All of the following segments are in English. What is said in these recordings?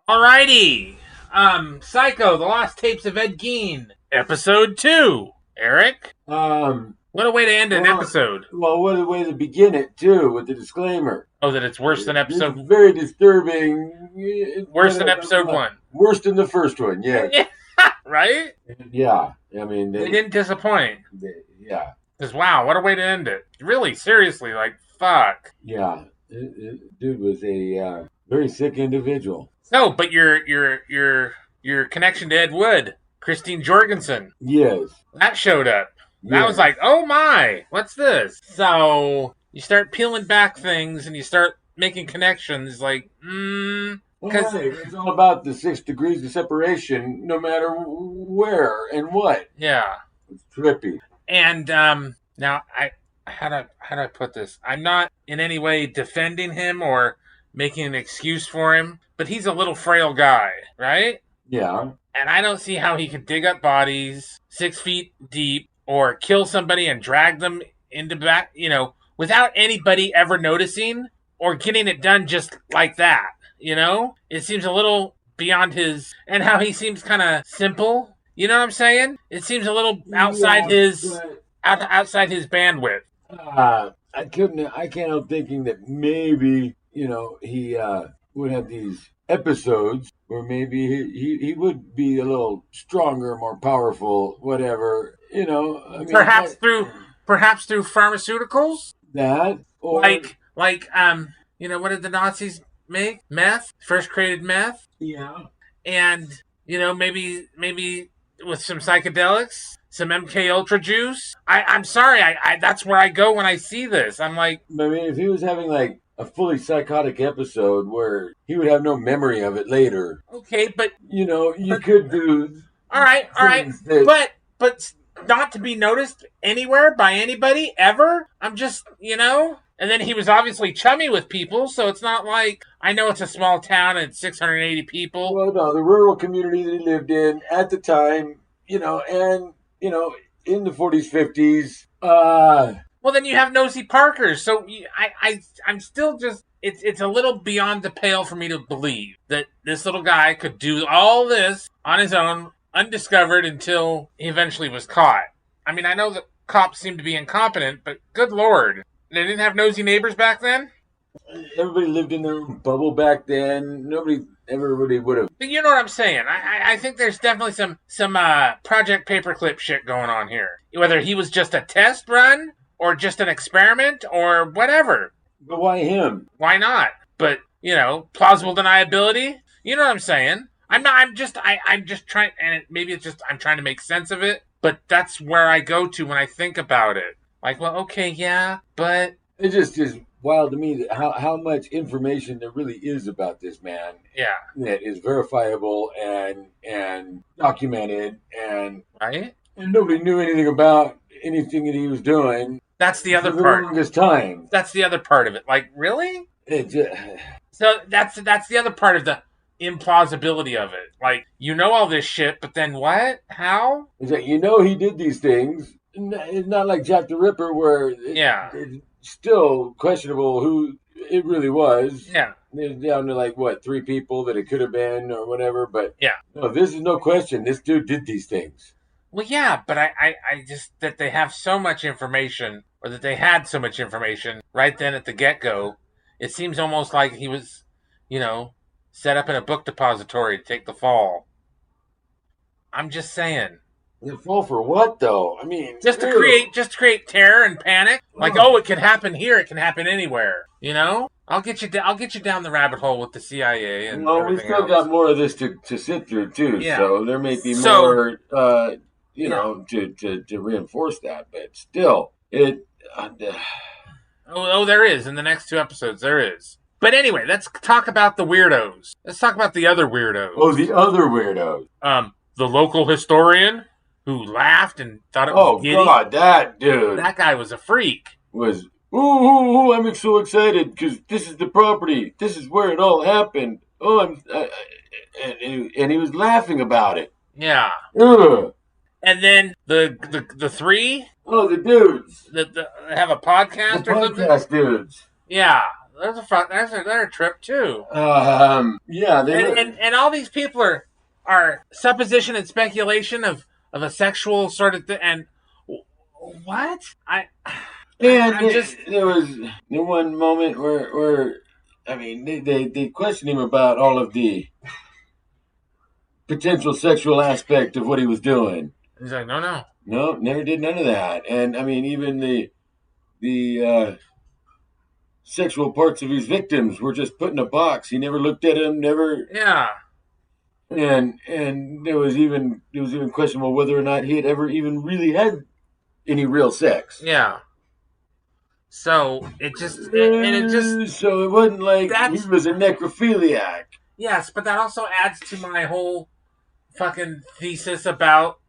Alrighty. Psycho, The Lost Tapes of Ed Gein, Episode 2. Eric? What a way to end an episode. Well, what a way to begin it, too, with the disclaimer. Oh, that it's worse than episode... It's very disturbing. Worse than episode 1. Worse than the first one, yeah. Right? Yeah. I mean... They didn't disappoint. Yeah. Because, wow, what a way to end it. Really, seriously, like, fuck. Yeah. Dude was a very sick individual. No, but your connection to Ed Wood, Christine Jorgensen. Yes. That showed up. That Yes. was like, oh my, what's this? So you start peeling back things and you start making connections like, Because it's all about the 6 degrees of separation, no matter where and what. Yeah. It's trippy. And now how do I put this? I'm not in any way defending him or making an excuse for him, but he's a little frail guy, right? Yeah. And I don't see how he could dig up bodies 6 feet deep or kill somebody and drag them into back, without anybody ever noticing or getting it done just like that, It seems a little beyond his, and how he seems kind of simple, you know what I'm saying? It seems a little outside outside his bandwidth. I can't help thinking that maybe, he would have these episodes where maybe he would be a little stronger, more powerful, whatever, Perhaps through pharmaceuticals? that, or Like, what did the Nazis make? Meth? First created meth? yeah, And, maybe with some psychedelics, some MK Ultra juice. I'm sorry, I that's where I go when I see this. I'm like, I mean, if he was having like a fully psychotic episode where he would have no memory of it later, okay, but you could do all right, but not to be noticed anywhere by anybody ever. I'm just, And then he was obviously chummy with people, so it's not like, I know it's a small town and 680 people. Well, no, the rural community that he lived in at the time, and in the 40s, 50s. Well, then you have nosy Parkers. So I'm still just, it's a little beyond the pale for me to believe that this little guy could do all this on his own, undiscovered, until he eventually was caught. I mean, I know that cops seem to be incompetent, but good Lord. They didn't have nosy neighbors back then? Everybody lived in their own bubble back then. Everybody would have. But you know what I'm saying. I think there's definitely some Project Paperclip shit going on here. Whether he was just a test run or just an experiment or whatever. But why him? Why not? But, plausible deniability. You know what I'm saying. I'm just trying, and maybe it's just I'm trying to make sense of it. But that's where I go to when I think about it. Like, well, okay, yeah, but it just is wild to me that how much information there really is about this man. Yeah, that is verifiable and documented, and right. And nobody knew anything about anything that he was doing. That's the other for the part. longest time. That's the other part of it. Like, really? So that's the other part of the implausibility of it. Like, all this shit, but then what? How? It's like, he did these things. It's not like Jack the Ripper where it's still questionable who it really was. Yeah. It's down to like, 3 people that it could have been or whatever. But yeah. No, this is no question. This dude did these things. Well, yeah, but I just, that they have so much information, or that they had so much information right then at the get-go, it seems almost like he was, set up in a book depository to take the fall. I'm just saying. The fall for what, though? I mean, just to create terror and panic. Like, it can happen here. It can happen anywhere. I'll get you down the rabbit hole with the CIA and. Well, we still got more of this to sit through too. Yeah. So there may be more, to reinforce that. But still, it. There is in the next 2 episodes. There is. But anyway, let's talk about the weirdos. Let's talk about the other weirdos. Oh, the other weirdos. The local historian who laughed and thought it was giddy. Oh, God, that dude. That guy was a freak. I'm so excited because this is the property. This is where it all happened. And he was laughing about it. Yeah. Ugh. And then the 3. Oh, the dudes that have a podcast the or something. Podcast dudes. Yeah, They're a trip too. Yeah, they were. And all these people are supposition and speculation of a sexual sort of thing. And what And I'm just there was the one moment where I mean, they questioned him about all of the potential sexual aspect of what he was doing. he's like, no. No, never did none of that. And I mean, even the sexual parts of his victims were just put in a box. He never looked at them, never. Yeah. And it was even questionable whether or not he had ever even really had any real sex. Yeah. So it just so it wasn't like he was a necrophiliac. Yes, but that also adds to my whole fucking thesis about.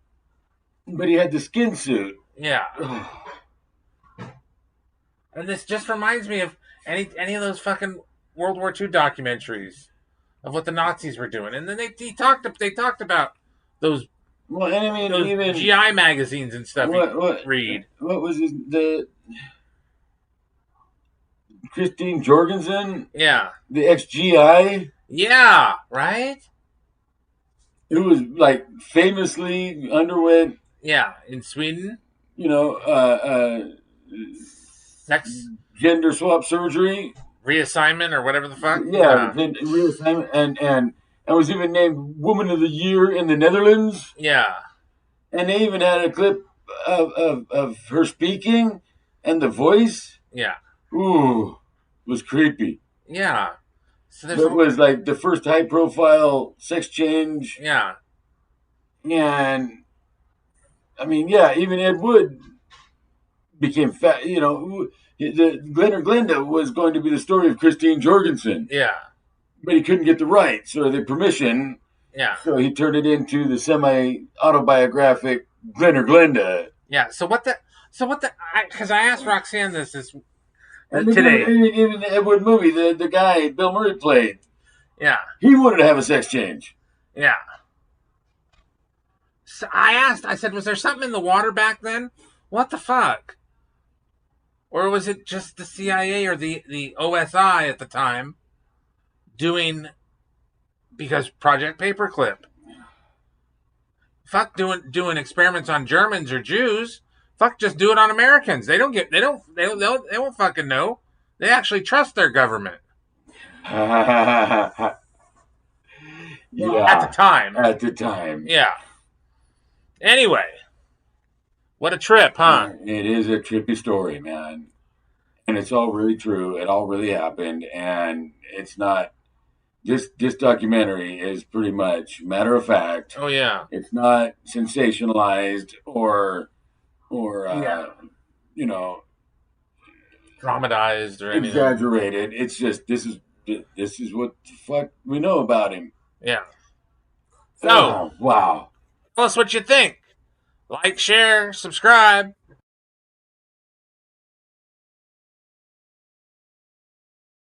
But he had the skin suit. Yeah. And this just reminds me of any of those fucking World War II documentaries of what the Nazis were doing, and then they talked about those. Well, and I mean, those even GI magazines and stuff. Read. What was the Christine Jorgensen? Yeah. The ex-GI? Yeah, right? Who was, like, famously underwent... Yeah, in Sweden. You know, sex... gender swap surgery. Reassignment or whatever the fuck. Yeah, reassignment. And was even named Woman of the Year in the Netherlands. Yeah. And they even had a clip of her speaking and the voice. Yeah. Ooh, was creepy. Yeah. So it was like the first high-profile sex change. Yeah. And, I mean, yeah, even Ed Wood became fat. You know, the Glenn or Glenda was going to be the story of Christine Jorgensen. Yeah. But he couldn't get the rights or the permission. Yeah. So he turned it into the semi-autobiographic Glenn or Glenda. Yeah. So what the... Because I asked Roxanne this today. Even the Ed Wood movie, the guy Bill Murray played. Yeah. He wanted to have a sex change. Yeah. So I said, was there something in the water back then? What the fuck? Or was it just the CIA or the OSI at the time doing... Because Project Paperclip. Fuck doing experiments on Germans or Jews. Fuck, just do it on Americans. They won't fucking know. They actually trust their government. Yeah. At the time. At the time. Yeah. Anyway. What a trip, huh? It is a trippy story, man. And it's all really true. It all really happened. And it's not... This documentary is pretty much matter of fact. Oh, yeah. It's not sensationalized or you know, dramatized or anything. Exaggerated. It's just this is what the fuck we know about him. Yeah. So wow. Tell us what you think. Like, share, subscribe.